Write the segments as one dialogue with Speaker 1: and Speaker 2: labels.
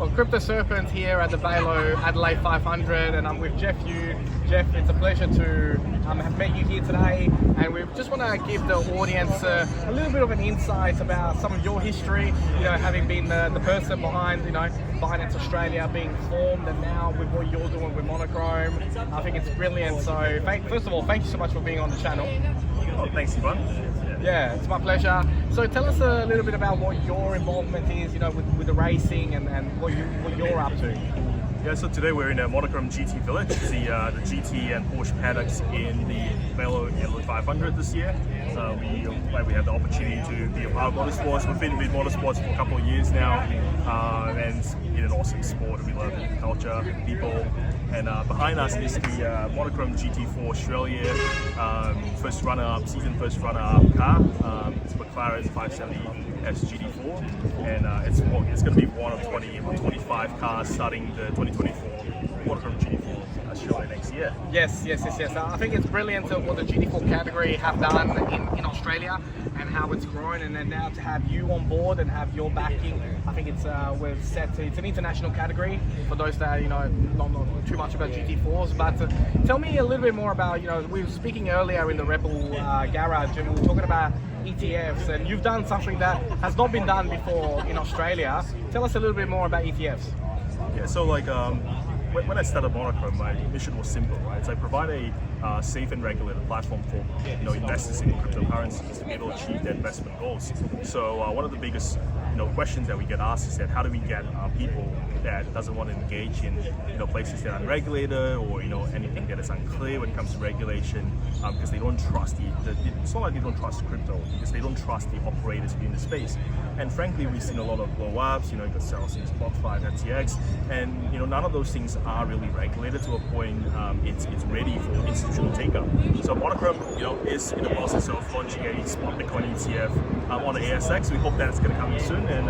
Speaker 1: Well, Crypto Serpent here at the Velo Adelaide 500, and I'm with Jeff Yu. Jeff, it's a pleasure to have met you here today, and we just want to give the audience a little bit of an insight about some of your history, having been the person behind, Finance Australia being formed, and now with what you're doing with Monochrome. I think it's brilliant. So first of all, thank you so much for being on the channel.
Speaker 2: Oh, thanks, Ivan.
Speaker 1: Yeah, it's my pleasure. So tell us a little bit about what your involvement is, with the racing and what you're up to.
Speaker 2: Yeah, so today we're in a Monochrome GT Village. It's the GT and Porsche paddocks in the Velo Adelaide 500 this year. We have the opportunity to be a part of motorsports. We've been with motorsports for a couple of years now, and it's been an awesome sport. We love the culture, the people. And behind us is the Monochrome GT4 Australia first runner-up, season first runner-up car. It's McLaren 570 SGT4, and it's going to be one of 20 or 25 cars starting the 2024 Monochrome GT4 Australia next year.
Speaker 1: Yes. I think it's brilliant what the GT4 category have done in Australia and how it's grown, and then now to have you on board and have your backing. I think it's it's an international category for those that not too much about GT4s. But tell me a little bit more about we were speaking earlier in the Rebel garage, and we were talking about ETFs, and you've done something that has not been done before in Australia. Tell us a little bit more about ETFs.
Speaker 2: Yeah, so when I started Monochrome, my mission was simple, right? So I provide a safe and regulated platform for investors in cryptocurrencies to be able to achieve their investment goals. So one of the biggest questions that we get asked is that how do we get people that doesn't want to engage in places that are unregulated or anything that is unclear when it comes to regulation, because they don't trust it's not like they don't trust crypto, because they don't trust the operators in the space. And frankly, we've seen a lot of blow ups, you got Celsius, BlockFi, FTX, and none of those things are really regulated to a point it's ready for institutional take-up. So Monochrome is in the process of launching a spot Bitcoin ETF on the ASX. We hope that's going to come in soon, and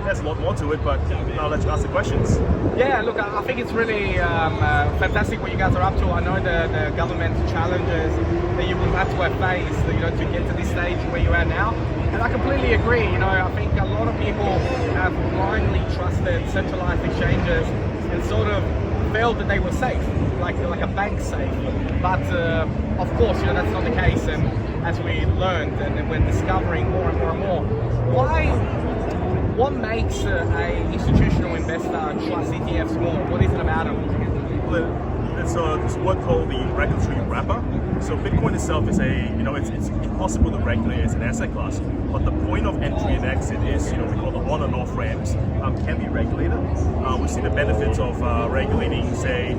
Speaker 2: there's a lot more to it, but I'll let you ask the questions.
Speaker 1: Yeah, look, I think it's really fantastic what you guys are up to. I know the government challenges that you will have to have faced, to get to this stage where you are now. And I completely agree. I think a lot of people have blindly trusted centralized exchanges and sort of felt that they were safe, like a bank safe. But of course, that's not the case. And as we learned and we're discovering more and more and more, what makes a institutional investor trust ETFs more? What is it about them?
Speaker 2: Well, it's a word called the regulatory wrapper. So Bitcoin itself is it's impossible to regulate as an asset class. But the point of entry and exit is, we call the on and off ramps, can be regulated. We see the benefits of regulating, say,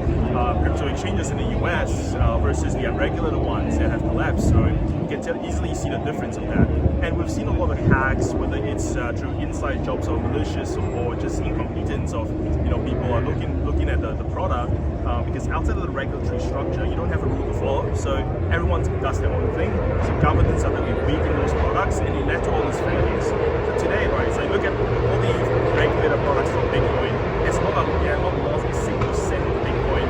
Speaker 2: crypto exchanges in the US versus the unregulated ones that have collapsed. So you can easily see the difference of that. And we've seen a lot of hacks, whether it's through inside jobs or malicious or just incompetence of people are looking at the product, because outside of the regulatory structure, you don't have a rule to follow. So everyone does their own thing. So governance are really weak in those products, and it led to all these failures. So today, right, so you look at all the regulated products from Bitcoin, it's not lost a single cent of Bitcoin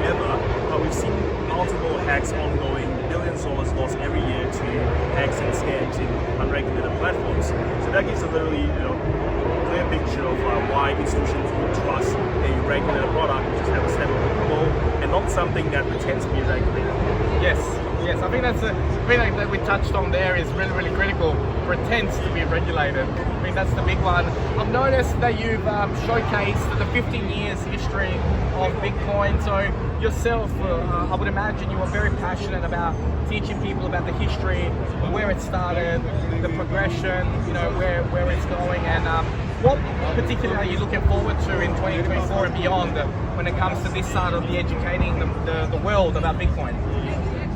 Speaker 2: ever, but we've seen multiple hacks ongoing, billions of dollars lost every year to hacks and scams in unregulated platforms. So that gives a literally clear picture of why institutions would trust a regulated product, which has a stable protocol, and not something that pretends to be regulated.
Speaker 1: Yes. I think that's the thing that we touched on there is really, really critical. Pretends to be regulated. I mean, that's the big one. I've noticed that you've showcased the 15 years history of Bitcoin. So yourself, I would imagine you are very passionate about teaching people about the history, where it started, the progression, where it's going, and what particularly are you looking forward to in 2024 and beyond when it comes to this side of the educating the world about Bitcoin?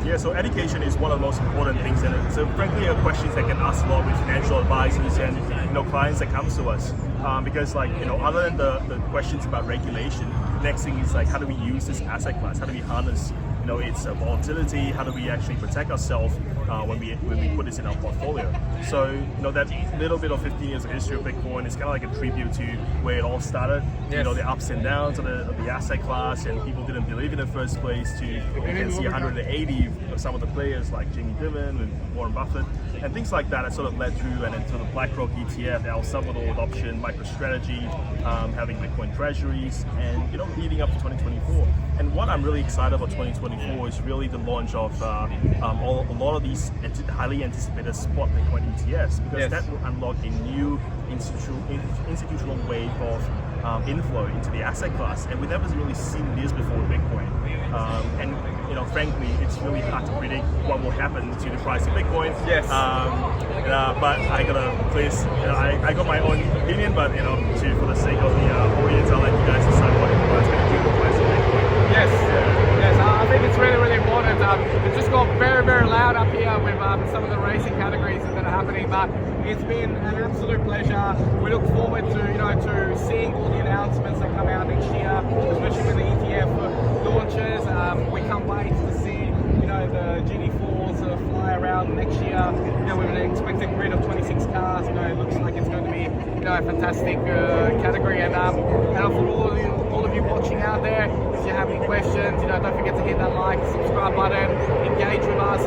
Speaker 2: Yeah, so education is one of the most important things, and so frankly, questions that get asked a lot with financial advisors and clients that comes to us, because other than the questions about regulation, next thing is how do we use this asset class? How do we harness its volatility? How do we actually protect ourselves when we put this in our portfolio. So that little bit of 15 years of history of Bitcoin is kind of like a tribute to where it all started.
Speaker 1: Yes.
Speaker 2: The ups and downs of the asset class, and people didn't believe in the first place. To you can see 180 of some of the players like Jamie Dimon and Warren Buffett and things like that. It sort of led through and into the BlackRock ETF, El Salvador adoption, MicroStrategy, having Bitcoin treasuries, and leading up to 2024. And what I'm really excited about 2024 is really the launch of a lot of these highly anticipated spot Bitcoin ETFs, because that will unlock a new institutional wave of inflow into the asset class, and we've never really seen this before with Bitcoin. And frankly, it's really hard to predict what will happen to the price of Bitcoin.
Speaker 1: Yes.
Speaker 2: But I gotta please, I got my own opinion, but for the sake of the audience, I'll let you guys decide what's going to do with the price of Bitcoin.
Speaker 1: Yes. Yes. I think it's really, really important. It's just got very, very loud up here with some of the racing categories that are happening, but it's been an absolute pleasure. We look forward to to seeing all the announcements that come out next year, especially with the ETF launches. We can't wait to see the GD4s fly around next year. With an expected grid of 26 cars. It looks like it's going to be a fantastic category. And for all of you watching out there, if you have any questions, don't forget to hit that like, subscribe button, engage with us.